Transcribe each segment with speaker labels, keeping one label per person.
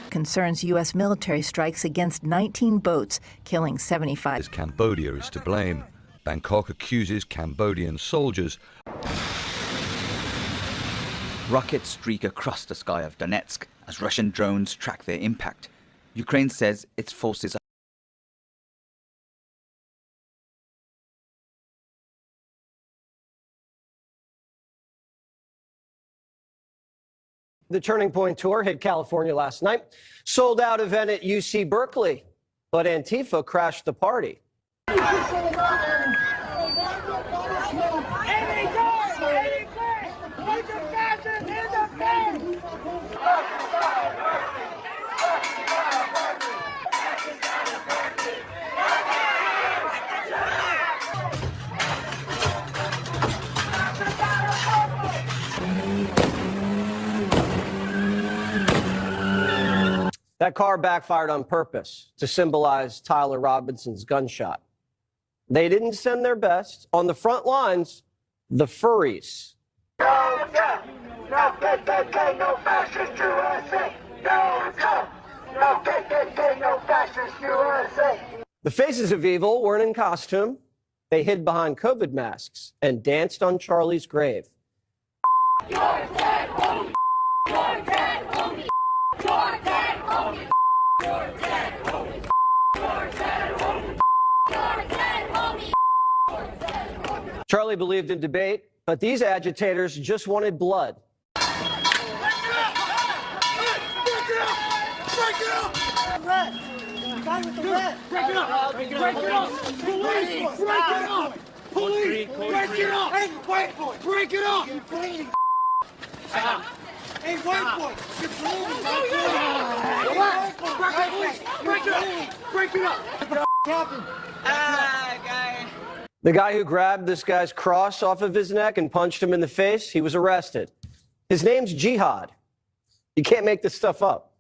Speaker 1: Concerns U.S. military strikes against 19 boats, killing 75.
Speaker 2: Cambodia is to blame. Bangkok accuses Cambodian soldiers.
Speaker 3: Rockets streak across the sky of Donetsk as Russian drones track their impact. Ukraine says its forces are...
Speaker 4: The Turning Point Tour hit California last night. Sold out event at UC Berkeley, but Antifa crashed the party. That car backfired on purpose to symbolize Tyler Robinson's gunshot. They didn't send their best. On the front lines, the furries.
Speaker 5: No death, no KKK, no fascist USA. No death, no KKK, no fascist USA.
Speaker 4: The faces of evil weren't in costume. They hid behind COVID masks and danced on Charlie's grave.
Speaker 5: You're dead, homie. You're dead, homie. You're dead, homie. You're dead, homie. You're dead, homie. You're dead, homie.
Speaker 4: Charlie believed in debate, but these agitators just wanted blood.
Speaker 5: Break it up! Break it up! Police! Break it up! Police! Break it up! Hey, white boy! Break it up! You're bleeding. Stop. Hey, white boy! You're bleeding. Break it up! Break it up! Guy.
Speaker 4: The guy who grabbed this guy's cross off of his neck and punched him in the face, he was arrested. His name's Jihad. You can't make this stuff up.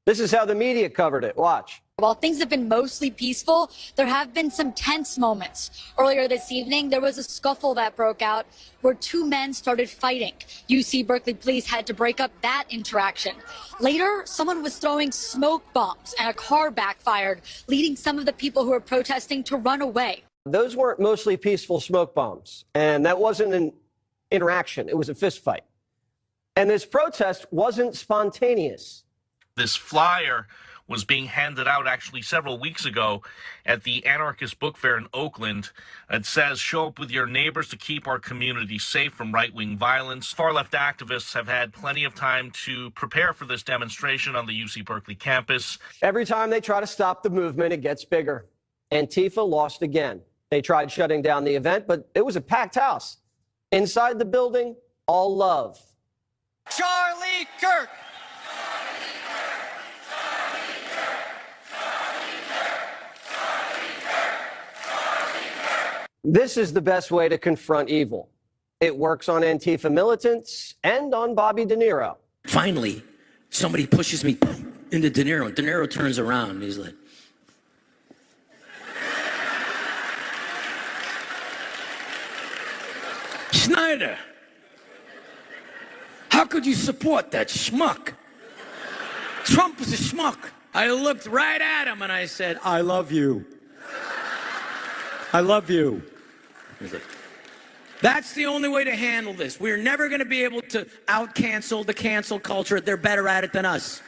Speaker 4: This is how the media covered it. Watch.
Speaker 6: While things have been mostly peaceful, there have been some tense moments. Earlier this evening, there was a scuffle that broke out where two men started fighting. UC Berkeley police had to break up that interaction. Later, someone was throwing smoke bombs and a car backfired, leading some of the people who were protesting to run away.
Speaker 4: Those weren't mostly peaceful smoke bombs, and that wasn't an interaction. It was a fist fight. And this protest wasn't spontaneous.
Speaker 7: This flyer was being handed out actually several weeks ago at the Anarchist Book Fair in Oakland. It says, show up with your neighbors to keep our community safe from right-wing violence. Far-left activists have had plenty of time to prepare for this demonstration on the UC Berkeley campus.
Speaker 4: Every time they try to stop the movement, it gets bigger. Antifa lost again. They tried shutting down the event, but it was a packed house. Inside the building, all love.
Speaker 5: Charlie Kirk!
Speaker 4: This is the best way to confront evil. It works on Antifa militants and on Bobby De Niro.
Speaker 8: Finally, somebody pushes me into De Niro. De Niro turns around and he's like, Snyder, how could you support that schmuck? Trump is a schmuck. I looked right at him and I said, I love you. I love you. He's like, that's the only way to handle this. We're never going to be able to out-cancel the cancel culture. They're better at it than us.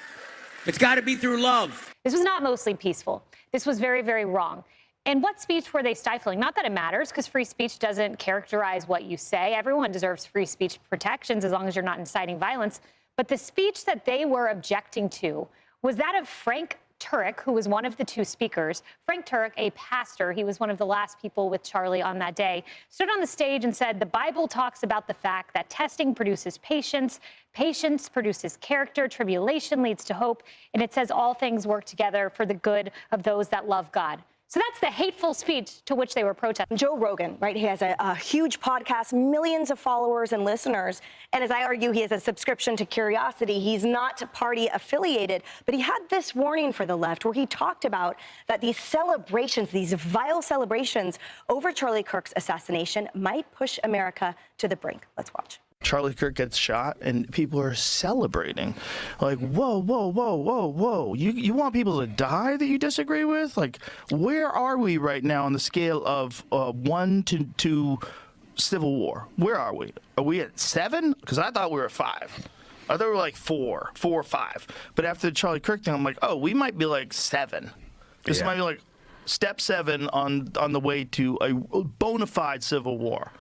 Speaker 8: It's got to be through love.
Speaker 9: This was not mostly peaceful. This was very, very wrong. And what speech were they stifling? Not that it matters, because free speech doesn't characterize what you say. Everyone deserves free speech protections as long as you're not inciting violence. But the speech that they were objecting to was that of Frank Turek, who was one of the two speakers. Frank Turek, a pastor, he was one of the last people with Charlie on that day, stood on the stage and said, the Bible talks about the fact that testing produces patience, patience produces character, tribulation leads to hope, and it says all things work together for the good of those that love God. So that's the hateful speech to which they were protesting.
Speaker 10: Joe Rogan, right? He has a huge podcast, millions of followers and listeners. And as I argue, he has a subscription to Curiosity. He's not party affiliated, but he had this warning for the left where he talked about that these celebrations, these vile celebrations over Charlie Kirk's assassination might push America to the brink. Let's watch.
Speaker 11: Charlie Kirk gets shot and people are celebrating. Like, whoa, whoa, whoa, whoa, whoa. You want people to die that you disagree with? Like, where are we right now on the scale of 1 to Civil War? Where are we? Are we at 7? Because I thought we were at 5. I thought we were like 4 or 5. But after the Charlie Kirk thing, I'm like, oh, we might be like 7. This might be like step 7 on the way to a bona fide civil war.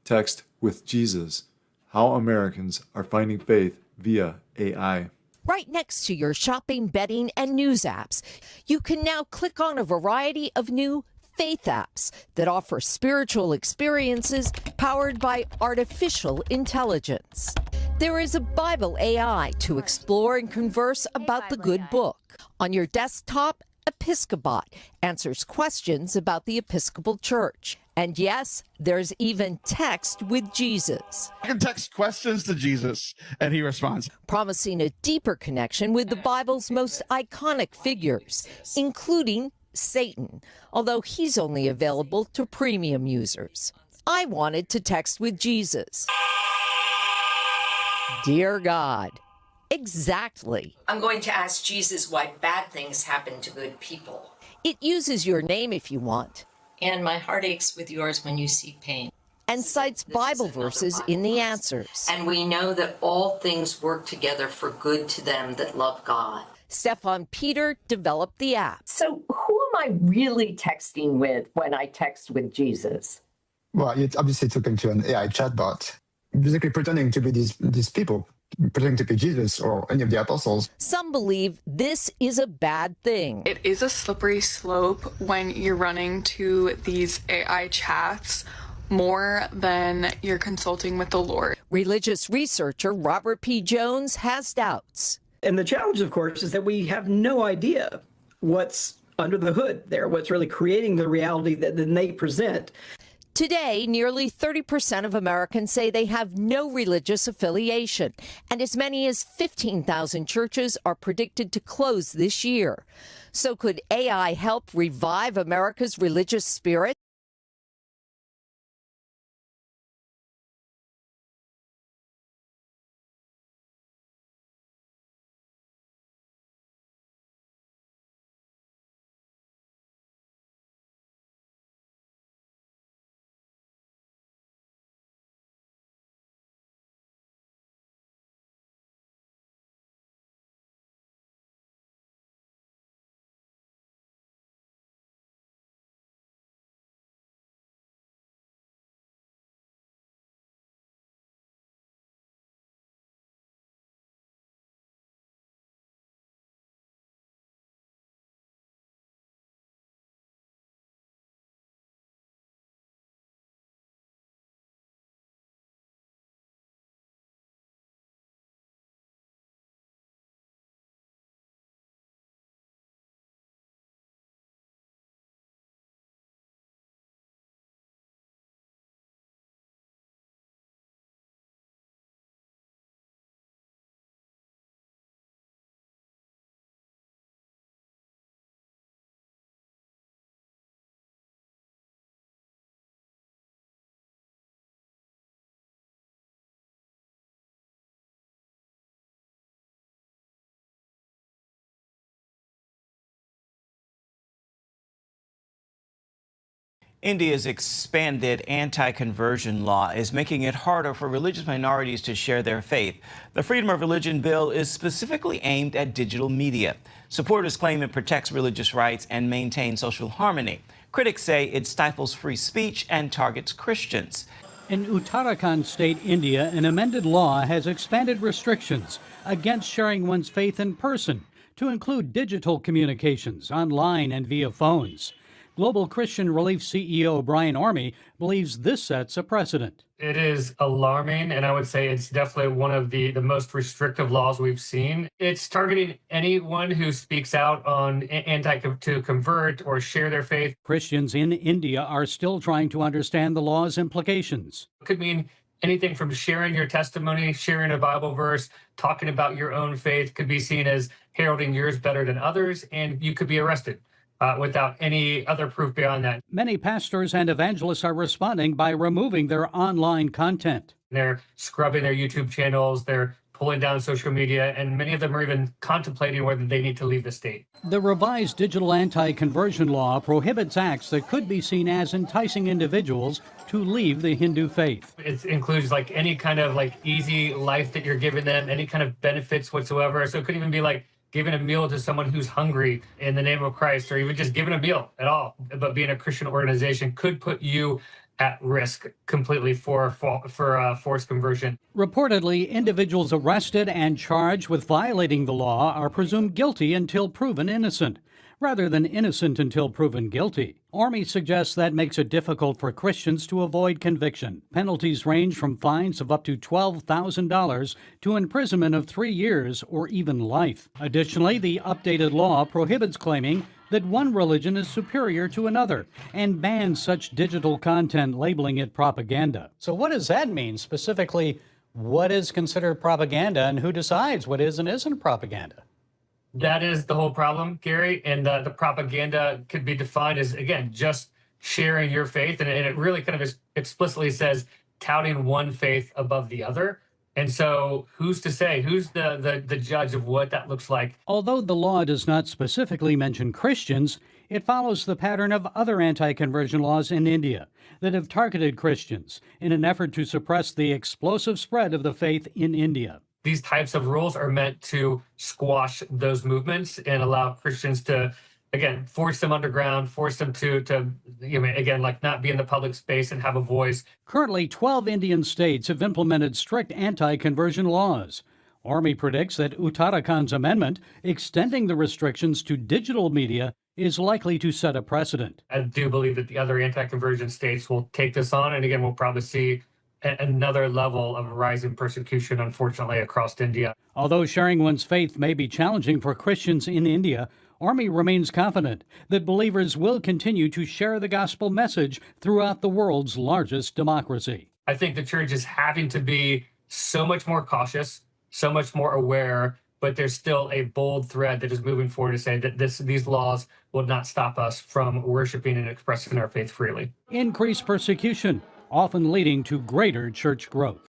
Speaker 12: Text with Jesus. How Americans are finding faith via AI.
Speaker 13: Right next to your shopping, betting, and news apps, you can now click on a variety of new faith apps that offer spiritual experiences powered by artificial intelligence. There is a Bible AI to explore and converse about the good book. On your desktop, Episcobot answers questions about the Episcopal Church. And yes, there's even text with Jesus.
Speaker 14: I can text questions to Jesus, and he responds,
Speaker 13: promising a deeper connection with the Bible's most iconic figures, including Satan, although he's only available to premium users. I wanted to text with Jesus. Dear God. Exactly.
Speaker 15: I'm going to ask Jesus why bad things happen to good people.
Speaker 13: It uses your name if you want.
Speaker 15: And my heart aches with yours when you see pain.
Speaker 13: And cites Bible verses in the answers.
Speaker 15: And we know that all things work together for good to them that love God.
Speaker 13: Stefan Peter developed the app.
Speaker 16: So who am I really texting with when I text with Jesus?
Speaker 17: Well, you're obviously talking to an AI chatbot, basically pretending to be these people, pretending to be Jesus or any of the apostles.
Speaker 13: Some believe this is a bad thing.
Speaker 18: It is a slippery slope when you're running to these AI chats more than you're consulting with the Lord.
Speaker 13: Religious researcher Robert P. Jones has doubts.
Speaker 19: And the challenge, of course, is that we have no idea what's under the hood there, what's really creating the reality that then they present.
Speaker 13: Today, nearly 30% of Americans say they have no religious affiliation, and as many as 15,000 churches are predicted to close this year. So could AI help revive America's religious spirit?
Speaker 20: India's expanded anti-conversion law is making it harder for religious minorities to share their faith. The Freedom of Religion bill is specifically aimed at digital media. Supporters claim it protects religious rights and maintains social harmony. Critics say it stifles free speech and targets Christians.
Speaker 21: In Uttarakhand State, India, an amended law has expanded restrictions against sharing one's faith in person to include digital communications, online and via phones. Global Christian Relief CEO Brian Orme believes this sets a precedent.
Speaker 22: It is alarming, and I would say it's definitely one of the most restrictive laws we've seen. It's targeting anyone who speaks out on to convert or share their faith.
Speaker 21: Christians in India are still trying to understand the law's implications.
Speaker 22: It could mean anything from sharing your testimony, sharing a Bible verse, talking about your own faith could be seen as heralding yours better than others, and you could be arrested. Without any other proof beyond that.
Speaker 21: Many pastors and evangelists are responding by removing their online content.
Speaker 22: They're scrubbing their YouTube channels, they're pulling down social media, and many of them are even contemplating whether they need to leave the state.
Speaker 21: The revised digital anti-conversion law prohibits acts that could be seen as enticing individuals to leave the Hindu faith.
Speaker 22: It includes like any kind of like easy life that you're giving them, any kind of benefits whatsoever. So it could even be like giving a meal to someone who's hungry in the name of Christ, or even just giving a meal at all. But being a Christian organization could put you at risk completely for forced conversion.
Speaker 21: Reportedly, individuals arrested and charged with violating the law are presumed guilty until proven innocent, rather than innocent until proven guilty. Orme suggests that makes it difficult for Christians to avoid conviction. Penalties range from fines of up to $12,000 to imprisonment of 3 years or even life. Additionally, the updated law prohibits claiming that one religion is superior to another and bans such digital content, labeling it propaganda. So what does that mean? Specifically, what is considered propaganda and who decides what is and isn't propaganda?
Speaker 22: That is the whole problem, Gary. And the propaganda could be defined as, again, just sharing your faith. And it really kind of explicitly says touting one faith above the other. And so who's to say? Who's the judge of what that looks like?
Speaker 21: Although the law does not specifically mention Christians, it follows the pattern of other anti-conversion laws in India that have targeted Christians in an effort to suppress the explosive spread of the faith in India.
Speaker 22: These types of rules are meant to squash those movements and allow Christians to, again, force them underground, force them to again, like not be in the public space and have a voice.
Speaker 21: Currently, 12 Indian states have implemented strict anti-conversion laws. Orme predicts that Uttarakhand's amendment, extending the restrictions to digital media, is likely to set a precedent.
Speaker 22: I do believe that the other anti-conversion states will take this on, and again, we'll probably see another level of rising persecution, unfortunately, across India.
Speaker 21: Although sharing one's faith may be challenging for Christians in India, Orme remains confident that believers will continue to share the gospel message throughout the world's largest democracy.
Speaker 22: I think the church is having to be so much more cautious, so much more aware, but there's still a bold thread that is moving forward to say that these laws will not stop us from worshiping and expressing our faith freely.
Speaker 21: Increased persecution, often leading to greater church growth.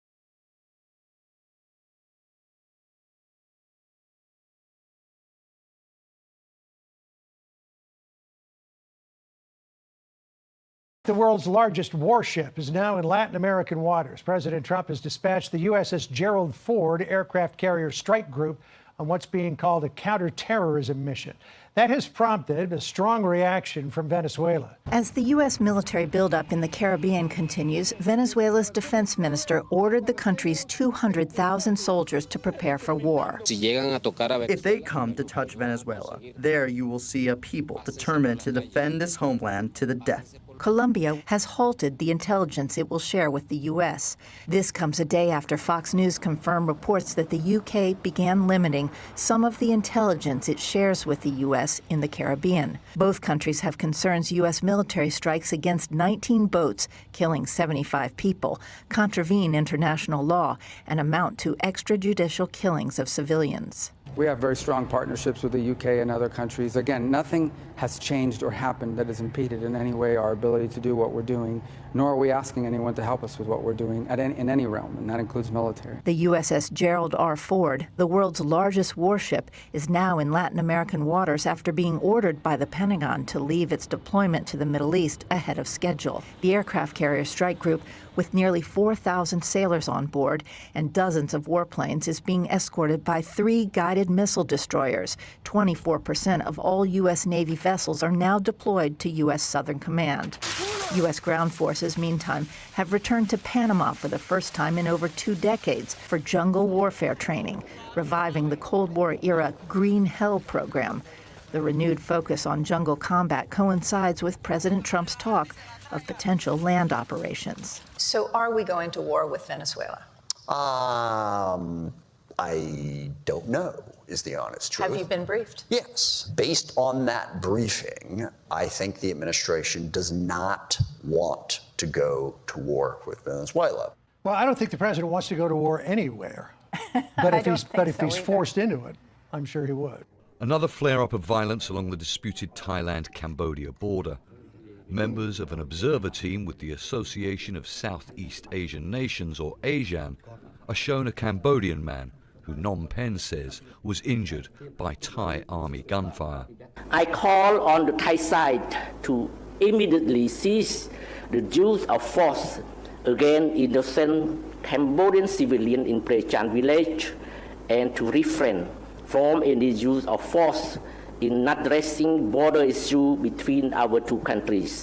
Speaker 23: The world's largest warship is now in Latin American waters. President Trump has dispatched the USS Gerald Ford aircraft carrier strike group on what's being called a counterterrorism mission. That has prompted a strong reaction from Venezuela.
Speaker 1: As the U.S. military buildup in the Caribbean continues, Venezuela's defense minister ordered the country's 200,000 soldiers to prepare for war.
Speaker 24: If they come to touch Venezuela, there you will see a people determined to defend this homeland to the death.
Speaker 1: Colombia has halted the intelligence it will share with the U.S. This comes a day after Fox News confirmed reports that the U.K. began limiting some of the intelligence it shares with the U.S. in the Caribbean. Both countries have concerns U.S. military strikes against 19 boats, killing 75 people, contravene international law and amount to extrajudicial killings of civilians.
Speaker 2: We have very strong partnerships with the UK and other countries. Again, nothing has changed or happened that has impeded in any way our ability to do what we're doing, nor are we asking anyone to help us with what we're doing in any realm, and that includes military.
Speaker 1: The USS Gerald R. Ford, the world's largest warship, is now in Latin American waters after being ordered by the Pentagon to leave its deployment to the Middle East ahead of schedule. The aircraft carrier strike group, with nearly 4,000 sailors on board and dozens of warplanes, is being escorted by 3 guided missile destroyers. 24% of all U.S. Navy vessels are now deployed to U.S. Southern Command. U.S. ground forces, meantime, have returned to Panama for the first time in over 2 decades for jungle warfare training, reviving the Cold War-era Green Hell program. The renewed focus on jungle combat coincides with President Trump's talk of potential land operations.
Speaker 3: So are we going to war with Venezuela?
Speaker 6: I don't know, is the honest truth.
Speaker 3: Have you been briefed?
Speaker 6: Yes. Based on that briefing, I think the administration does not want to go to war with Venezuela.
Speaker 23: Well, I don't think the president wants to go to war anywhere. But if he's forced into it, I'm sure he would.
Speaker 7: Another flare-up of violence along the disputed Thailand-Cambodia border. Members of an observer team with the Association of Southeast Asian Nations, or ASEAN, are shown a Cambodian man who Phnom Penh says was injured by Thai army gunfire.
Speaker 25: I call on the Thai side to immediately cease the use of force against innocent Cambodian civilians in Prechan village and to refrain from any use of force in addressing border issue between our two countries.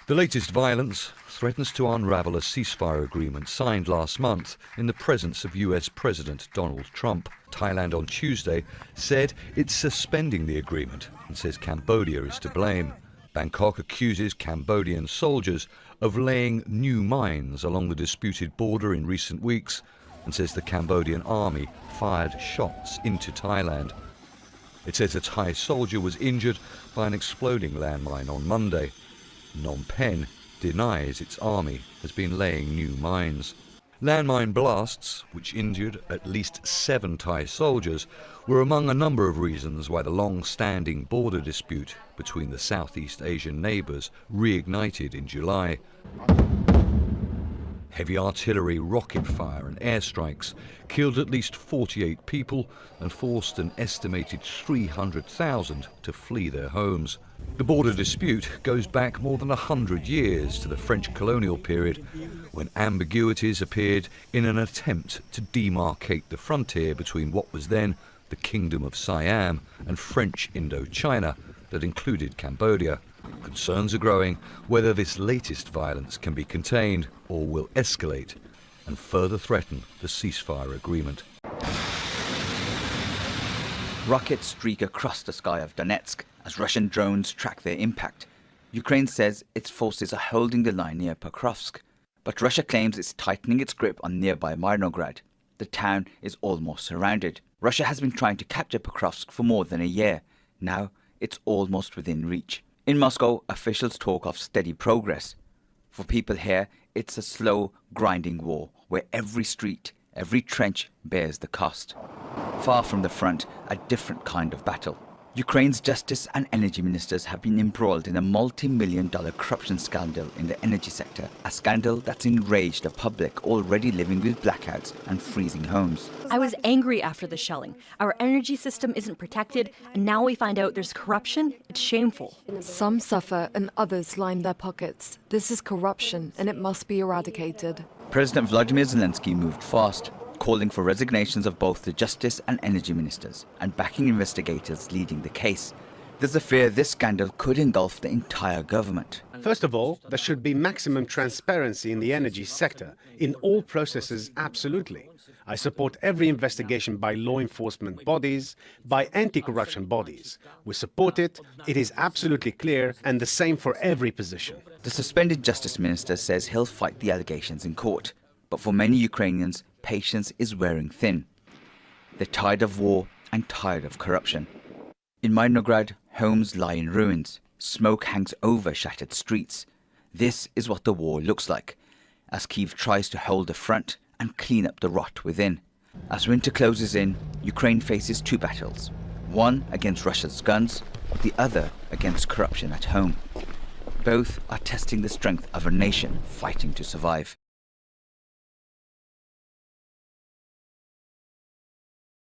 Speaker 7: The latest violence threatens to unravel a ceasefire agreement signed last month in the presence of US President Donald Trump. Thailand on Tuesday said it's suspending the agreement and says Cambodia is to blame. Bangkok accuses Cambodian soldiers of laying new mines along the disputed border in recent weeks and says the Cambodian army fired shots into Thailand. It says a Thai soldier was injured by an exploding landmine on Monday. Phnom Penh denies its army has been laying new mines. Landmine blasts, which injured at least 7 Thai soldiers, were among a number of reasons why the long-standing border dispute between the Southeast Asian neighbours reignited in July. Heavy artillery, rocket fire and airstrikes killed at least 48 people and forced an estimated 300,000 to flee their homes. The border dispute goes back more than 100 years to the French colonial period, when ambiguities appeared in an attempt to demarcate the frontier between what was then the Kingdom of Siam and French Indochina that included Cambodia. Concerns are growing whether this latest violence can be contained or will escalate and further threaten the ceasefire agreement.
Speaker 26: Rockets streak across the sky of Donetsk as Russian drones track their impact. Ukraine says its forces are holding the line near Pokrovsk, but Russia claims it's tightening its grip on nearby Mirnograd. The town is almost surrounded. Russia has been trying to capture Pokrovsk for more than a year. Now it's almost within reach. In Moscow, officials talk of steady progress. For people here, it's a slow, grinding war where every street, every trench bears the cost. Far from the front, a different kind of battle. Ukraine's justice and energy ministers have been embroiled in a multi-million-dollar corruption scandal in the energy sector, a scandal that's enraged the public already living with blackouts and freezing homes.
Speaker 27: I was angry after the shelling. Our energy system isn't protected, and now we find out there's corruption. It's shameful.
Speaker 28: Some suffer and others line their pockets. This is corruption, and it must be eradicated.
Speaker 26: President Vladimir Zelensky moved fast, calling for resignations of both the justice and energy ministers and backing investigators leading the case. There's a fear this scandal could engulf the entire government.
Speaker 29: First of all, there should be maximum transparency in the energy sector, in all processes, absolutely. I support every investigation by law enforcement bodies, by anti-corruption bodies. We support it, it is absolutely clear, and the same for every position.
Speaker 26: The suspended justice minister says he'll fight the allegations in court. But for many Ukrainians, patience is wearing thin. They're tired of war and tired of corruption. In Mirnograd, homes lie in ruins. Smoke hangs over shattered streets. This is what the war looks like, as Kyiv tries to hold the front and clean up the rot within. As winter closes in, Ukraine faces two battles, one against Russia's guns, the other against corruption at home. Both are testing the strength of a nation fighting to survive.